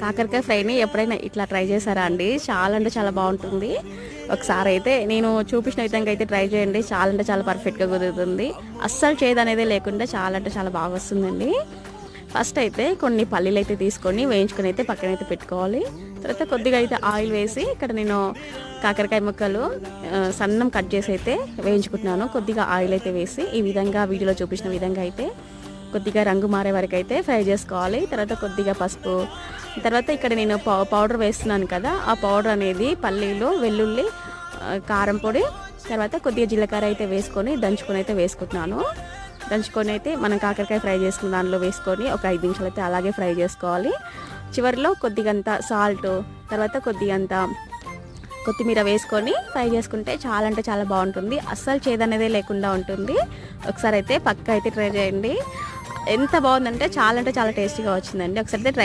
కాకరకాయ ఫ్రైని ఎప్పుడైనా ఇట్లా ట్రై చేశారా అండి? చాలా అంటే చాలా బాగుంటుంది. ఒకసారి అయితే నేను చూపించిన విధంగా అయితే ట్రై చేయండి. చాలా అంటే చాలా పర్ఫెక్ట్గా కుదురుతుంది. అస్సలు చేదు అనేది లేకుండా చాలా అంటే చాలా బాగా వస్తుందండి. ఫస్ట్ అయితే కొన్ని పల్లీలు అయితే తీసుకొని వేయించుకొని అయితే పక్కనైతే పెట్టుకోవాలి. తర్వాత కొద్దిగా అయితే ఆయిల్ వేసి ఇక్కడ నేను కాకరకాయ ముక్కలు సన్నం కట్ చేసి అయితే వేయించుకుంటున్నాను. కొద్దిగా ఆయిల్ అయితే వేసి ఈ విధంగా వీడియోలో చూపించిన విధంగా అయితే కొద్దిగా రంగు మారే వరకు అయితే ఫ్రై చేసుకోవాలి. తర్వాత కొద్దిగా పసుపు, తర్వాత ఇక్కడ నేను పౌడర్ వేస్తున్నాను కదా, ఆ పౌడర్ అనేది పల్లీలు, వెల్లుల్లి, కారం పొడి, తర్వాత కొద్దిగా జీలకర్ర అయితే వేసుకొని దంచుకొని అయితే వేసుకుంటున్నాను. దంచుకొని అయితే మనం కాకరకాయ ఫ్రై చేసుకున్న దానిలో వేసుకొని ఒక 5 నిమిషాలు అయితే అలాగే ఫ్రై చేసుకోవాలి. చివరిలో కొద్దిగంత సాల్ట్, తర్వాత కొద్దిగంత కొత్తిమీర వేసుకొని ఫ్రై చేసుకుంటే చాలా అంటే చాలా బాగుంటుంది. అస్సలు చేదనేదే లేకుండా ఉంటుంది. ఒకసారి అయితే పక్కా అయితే ట్రై చేయండి. ఎంత బాగుందంటే చాలా టేస్టీగా వచ్చిందండి. ఒకసారి అయితే ట్రై